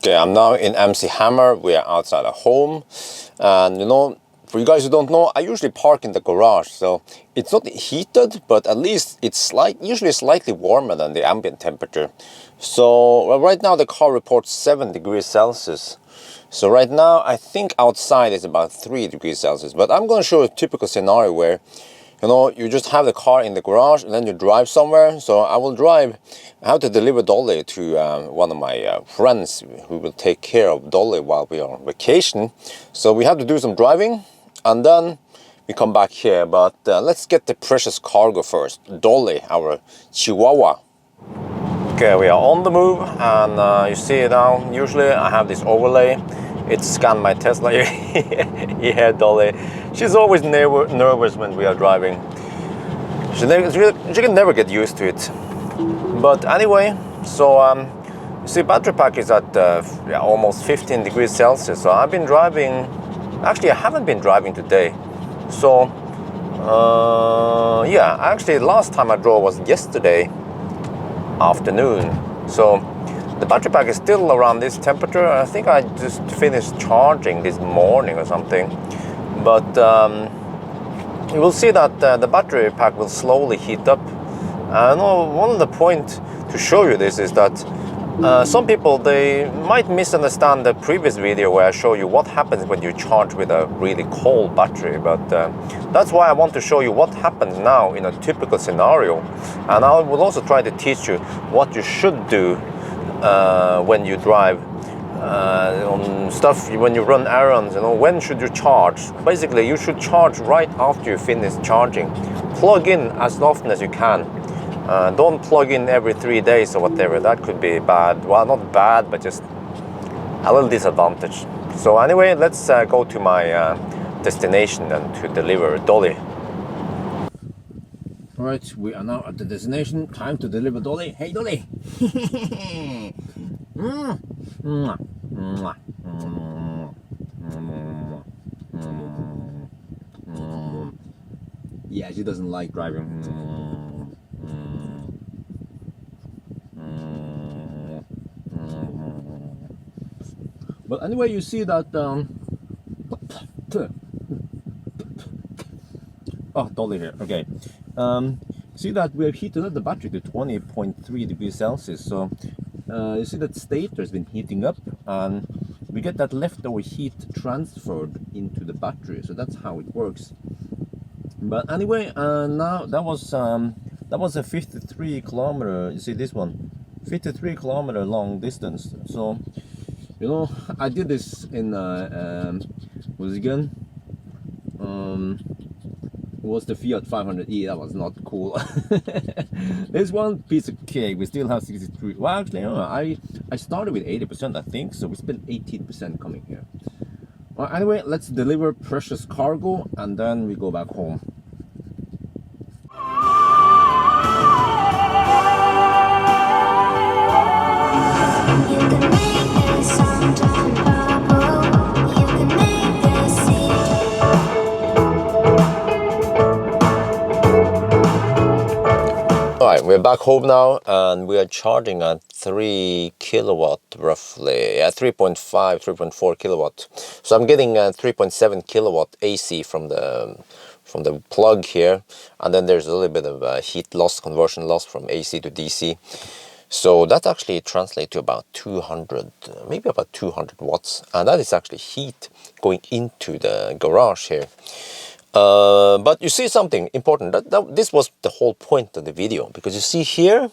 Okay, I'm now in MC Hammer. We are outside a home, and you know, for you guys who don't know, I usually park in the garage, so it's not heated, but at least it's usually slightly warmer than the ambient temperature. So well, right now the car reports 7 degrees Celsius. So right now I think outside is about 3 degrees Celsius. But I'm going to show a typical scenario where, you know, you just have the car in the garage and then you drive somewhere. So I have to deliver Dolly to one of my friends who will take care of Dolly while we are on vacation. So we have to do some driving and then we come back here. But let's get the precious cargo first. Dolly, our Chihuahua. Okay, we are on the move, and you see it now. Usually I have this overlay. It scanned my Tesla. Yeah, Dolly. She's always nervous when we are driving. She can never get used to it. But anyway, so you see, battery pack is at almost 15 degrees Celsius. So I've been driving. Actually, I haven't been driving today. So yeah, actually, last time I drove was yesterday afternoon. So the battery pack is still around this temperature. I think I just finished charging this morning or something. But you will see that the battery pack will slowly heat up. I know one of the points to show you this is that some people, they might misunderstand the previous video where I show you what happens when you charge with a really cold battery. But that's why I want to show you what happens now in a typical scenario. And I will also try to teach you what you should do when you drive on stuff, when you run errands. You know, when should you charge? Basically, you should charge right after you finish charging. Plug in as often as you can. Don't plug in every 3 days or whatever. That could be bad. Well, not bad, but just a little disadvantage. So anyway, let's go to my destination and to deliver Dolly. All right, we are now at the destination. Time to deliver Dolly. Hey, Dolly. Yeah, she doesn't like driving. But anyway, you see that oh, Dolly here. Okay, see that we have heated up the battery to 20.3 degrees Celsius. So you see that stator has been heating up, and we get that leftover heat transferred into the battery. So that's how it works. But anyway, now that was a 53 kilometer. You see this one, 53 kilometer long distance. So you know, I did this in what was it again? Was the Fiat 500e. That was not cool. There's one piece of cake. We still have 63. Well, actually, no, I started with 80%, I think. So we spent 18% coming here. Well, anyway, let's deliver precious cargo and then we go back home. Alright, we're back home now and we are charging at 3 kilowatt roughly. Yeah, 3.5, 3.4 kilowatt. So I'm getting 3.7 kilowatt AC from the plug here, and then there's a little bit of heat loss, conversion loss from AC to DC. So that actually translates to about 200, maybe about 200 watts, and that is actually heat going into the garage here. But you see something important. This was the whole point of the video, because you see here,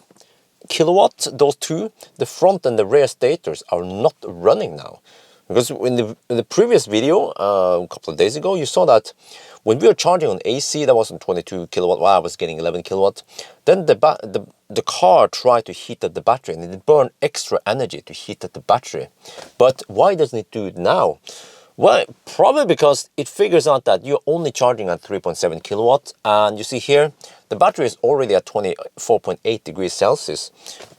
kilowatt, those two, the front and the rear stators are not running now. Because in the previous video, a couple of days ago, you saw that when we were charging on AC, that wasn't 22 kilowatt, well, I was getting 11 kilowatt. Then the car tried to heat up the battery, and it burned extra energy to heat up the battery. But why doesn't it do it now? Well, probably because it figures out that you're only charging at 3.7 kilowatt, and you see here, the battery is already at 24.8 degrees Celsius.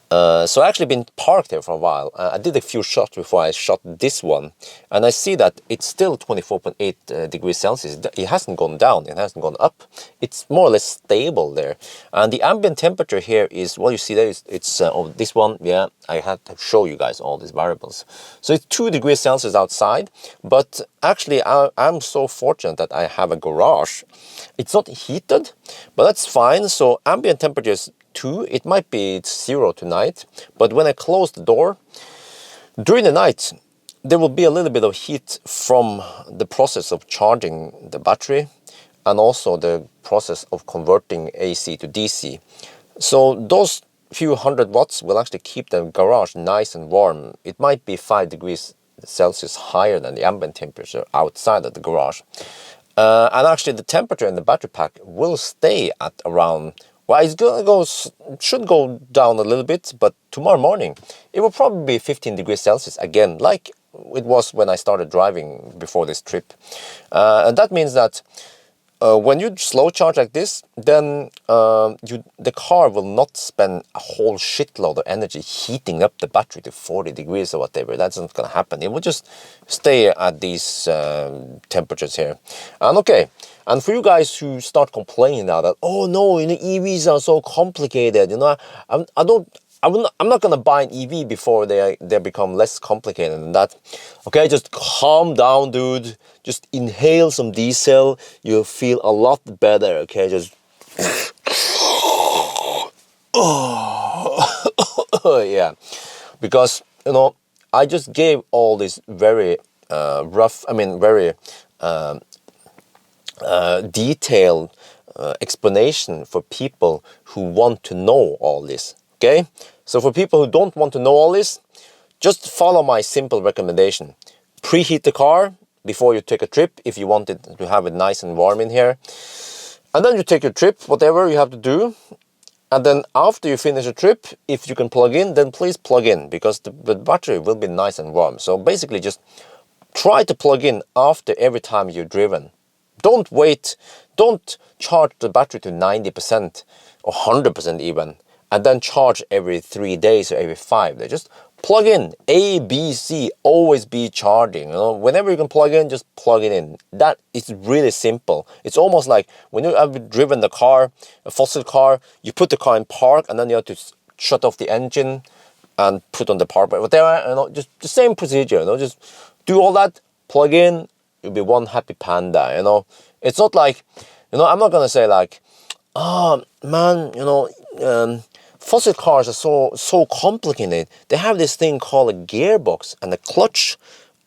So I actually been parked here for a while. I did a few shots before I shot this one, and I see that it's still 24.8 degrees Celsius. It hasn't gone down, it hasn't gone up. It's more or less stable there. And the ambient temperature here is, well, you see there, it's oh, this one, yeah, I had to show you guys all these variables. So it's 2 degrees Celsius outside, but actually I'm so fortunate that I have a garage. It's not heated, but that's fine. So ambient temperature is 2, it might be 0 tonight, but when I close the door during the night, there will be a little bit of heat from the process of charging the battery and also the process of converting AC to DC. So those few 100 watts will actually keep the garage nice and warm. It might be 5 degrees Celsius higher than the ambient temperature outside of the garage. And actually the temperature in the battery pack will stay at around, well, it's gonna go, should go down a little bit, but tomorrow morning it will probably be 15 degrees Celsius again, like it was when I started driving before this trip. And that means that when you slow charge like this, then the car will not spend a whole shitload of energy heating up the battery to 40 degrees or whatever. That's not gonna happen. It will just stay at these temperatures here. And okay, and for you guys who start complaining now that, oh no, you know, EVs are so complicated, you know, I'm not gonna buy an EV before they become less complicated than that. Okay, just calm down, dude. Just inhale some diesel. You'll feel a lot better. Okay, just yeah, because you know I just gave all this very rough. I mean, very detailed explanation for people who want to know all this. Okay, so for people who don't want to know all this, just follow my simple recommendation. Preheat the car before you take a trip if you want it to have it nice and warm in here. And then you take your trip, whatever you have to do. And then after you finish a trip, if you can plug in, then please plug in, because the battery will be nice and warm. So basically just try to plug in after every time you're driven. Don't wait, don't charge the battery to 90% or 100% even, and then charge every 3 days or every 5 days. Just plug in, A, B, C, always be charging. You know, whenever you can plug in, just plug it in. That is really simple. It's almost like when you have driven the car, a fossil car, you put the car in park and then you have to shut off the engine and put on the power button. Whatever, you know, just the same procedure. You know, just do all that, plug in, you'll be one happy panda. You know, it's not like, you know, I'm not gonna say like, oh man, you know, fossil cars are so complicated. They have this thing called a gearbox and a clutch.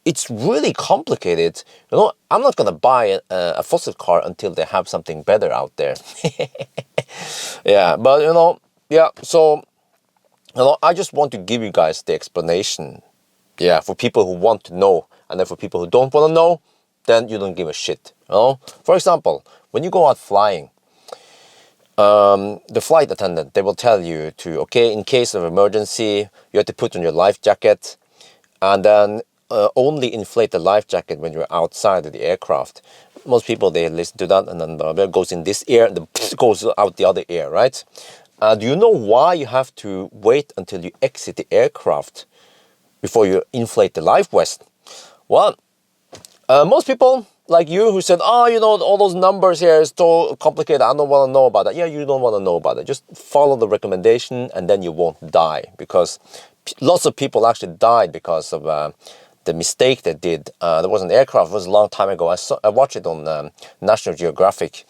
It's really complicated. You know, I'm not gonna buy a fossil car until they have something better out there. Yeah, but you know, yeah. So, you know, I just want to give you guys the explanation. Yeah, for people who want to know, and then for people who don't want to know, then you don't give a shit. You know, for example, when you go out flying, the flight attendant, they will tell you to, okay, in case of emergency, you have to put on your life jacket, and then only inflate the life jacket when you're outside of the aircraft. Most people, they listen to that, and then it goes in this ear, and it goes out the other ear, right? Do you know why you have to wait until you exit the aircraft before you inflate the life vest? Well, most people like you who said, oh, you know, all those numbers here is so complicated, I don't want to know about that. Yeah, you don't want to know about it. Just follow the recommendation and then you won't die, because lots of people actually died because of the mistake they did. There was an aircraft, it was a long time ago. I watched it on National Geographic.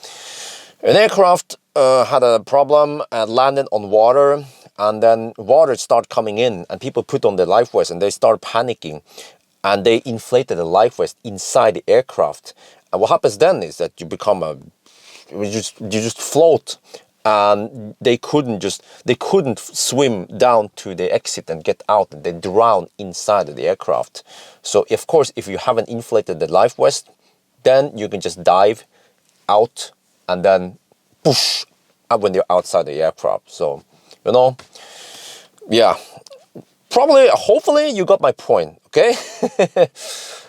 An aircraft had a problem and landed on water, and then water started coming in and people put on their life vests and they started panicking. And they inflated the life vest inside the aircraft. And what happens then is that you become you just float, and they couldn't swim down to the exit and get out, and they drown inside of the aircraft. So of course, if you haven't inflated the life vest, then you can just dive out and then push up when you're outside the aircraft. So, you know, yeah. Probably, hopefully you got my point, okay?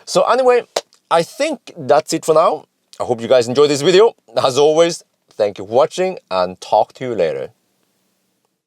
So anyway, I think that's it for now. I hope you guys enjoyed this video. As always, thank you for watching and talk to you later.